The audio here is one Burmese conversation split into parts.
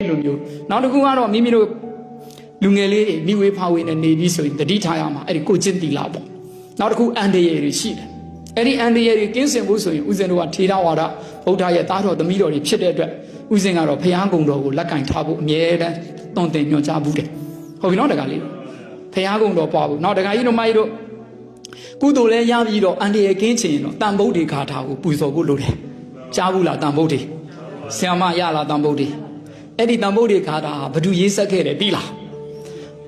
လိုမျိုးနောက်တစ်ခုကတော့မိမိတို့လူငယ်လေးတွေမိဝေးဖာဝေးနဲ့နေပြီးဆိုရင်တတိထားရမှာအဲ့ဒီကိုချင်းတီလာပေါ့နောက်တစ်ခုအန်တရယ်တွေရှိတယ်အဲ့ဒီအန်တရယ်တွေကင်းစင်ဖို့ဆိုရင်ဦးဇင်းတို့ကထေရဝါဒဗုဒ္ဓရဲ့သားတော်သမီးတော်တွေဖြစ်တဲ့အတွက်ဦးဇင်းကတော့ဘုရားကုံတော်ကိုလက်ကင်ထားဖို့အမြဲတမ်းတွန်းတင်ညွှန်ကြားဘူးတယ်ဟုတ်ပြီနော်တခါလေးဘုရားကုံတော်ပွားဖို့နောက်တခါကြီးတို့မကြီးတို့ကုသိုလ်လဲရပြီးတော့အန်တရယ်ကင်းချင်ရင်တော့တန်ဖို့တွေခါထားကိုပူဇော်ဖို့လိုတယ်ကြားဘူးလားတန်ဖို့တွေဆရာမရလားတန်ဖို့တွေအဲ့ဒီတန်ဖို့တွေခါတာဘယ်သူရေးဆက်ခဲ့တယ်ပြီလား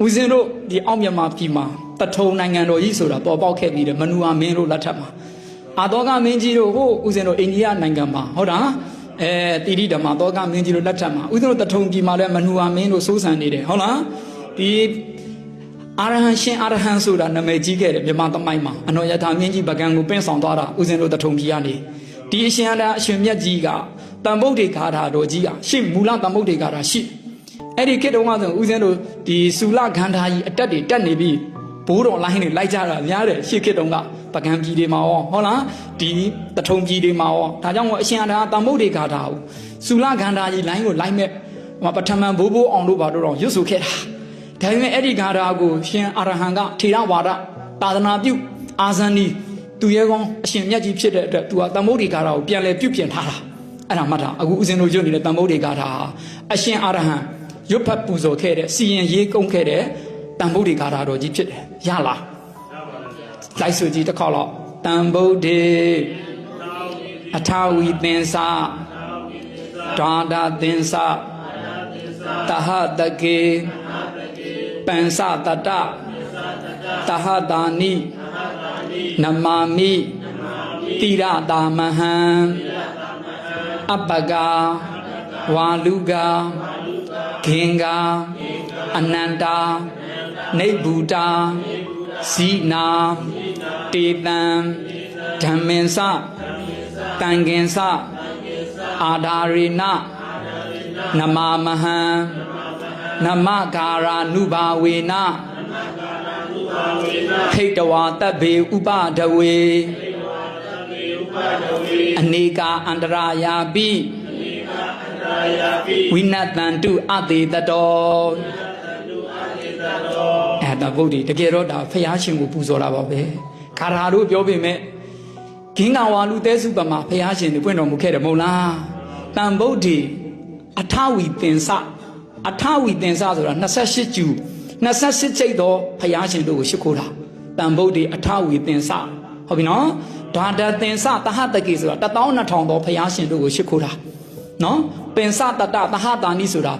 ဦးဇင်းတို့ဒီအောက်မြန်မာပြည်မှာတထုံနိုင်ငံတော်ကြီးဆိုတာပေါ်ပေါက်ခဲ့ပြီးတယ်မနူအာမင်းတို့လက်ထက်မှာအာသောကမင်းကြီးတို့ဟိုဦးဇင်းတို့အိန္ဒိယနိုင်ငံမှာဟုတ်တာတိရိဓမ္မသောကမင်းကြီးတို့လက်ထက်မှာဦးဇင်းတို့တထုံပြည်မှာလည်းမနူအာမင်းတို့စိုးစံနေတယ်ဟုတ်လားဒီအာရဟံရှင်အာရဟံဆိုတာနာမည်ကြီးခဲ့တယ်မြန်မာသမိုင်းမှာအနော်ယထာမင်းကြီးပကံကိုပင့်ဆောင်သွားတာဦးဇင်းတို့တထုံပြည်ကနေဒီအရှင်အရှင်မြတ်ကြီးကတန်ဗုဒ္ဓေဂါထာတော်ကြီးကရှေ့မူလတန်ဗုဒ္ဓေဂါထာရှိအဲ့ဒီခေတ်တုန်းကဆိုဦးဇင်းတို့ဒီဆူလခန္ဓာကြီးအတက်တွေတက်နေပြီးဘိုးတော်လိုင်းတွေလိုက်ကြတာများတယ်ရှေ့ခေတ်တုန်းကပကံပြည်တွေမှာရောဟုတ်လားဒီတထုံပြည်တွေမှာရောဒါကြောင့်မို့အရှင်အထာတန်ဗုဒ္ဓေဂါထာကိုဆူလခန္ဓာကြီးလိုင်းကိုလိုက်မဲ့ပထမဘိုးဘိုးအောင်တို့ဘာတို့တော့ရွတ်ဆိုခဲ့တာဒါပေမဲ့အဲ့ဒီဂါထာကိုရှင်အာရဟံကထေရဝါဒသာသနာပြုအာဇန်ဒီသူရဲကောင်းအရှင်မြတ်ကြီးဖြစ်တဲ့အတွက်သူကတန်ဗုဒ္ဓေဂါထာကိုပြန်လဲပြုပြင်ထားတာအဲ့ဒါမှတ်တာအခုဦးဇင်းတို့ရွတ်နေတဲ့တန်ဗုဒ္ဓေဂါထာအရှင်အာရဟံရွတ်ဖတ်ပူဇော်ခဲ့တဲ့စီရင်ရေးကုန်းခဲ့တဲ့တန်ဗုဒ္ဓေဂါထာတော်ကြီးဖြစ်တယ်ရလားလိုက်ဆိုကြည့်တစ်ခေါက်တော့တန်ဗုဒ္ဓေအထာဝီသင်္စဒါဒသင်္စတဟတကေပန်စတတတဟတာနိနမာမိတိရတာမဟံအပကဝါလူကဂင်္ဂအနန္တာနိဗ္ဗူတာဇိနာတေတံဓမ္မင်္စတံကင်္စအာဓာရိနနမမဟံနမကာရာနုဘာဝေနခိတဝါတဗ္ဗေဥပဒဝေအနေကာအန္တရာယာပိဝိနတံတုအတေတတောအဲ့ဒါဗုဒ္ဓတကယ်တော့ဒါဖျားရှင်ကိုပူဇော်တာပါပဲခါရာတို့ပြောပေမဲ့ဂင်္ဂဝါလူတဲစုပမှာဖျားရှင်တွေပွင့်တော်မူခဲ့တယ်မဟုတ်လားတန်ဗုဒ္ဓေအထဝီသင်္စအထဝီသင်္စဆိုတာ28ကျူ28ကျိတ်သောဖျားရှင်တို့ကိုရှိခိုးတာတန်ဗုဒ္ဓေအထဝီသင်္စဟုတ်ပြီနော်ဒါဒသင်္စတဟတကေဆိုတာ12000သောဖျားရှင်တို့ကိုရှိခိုးတာနော်ပင်စတတသဟတာနိဆိုတာ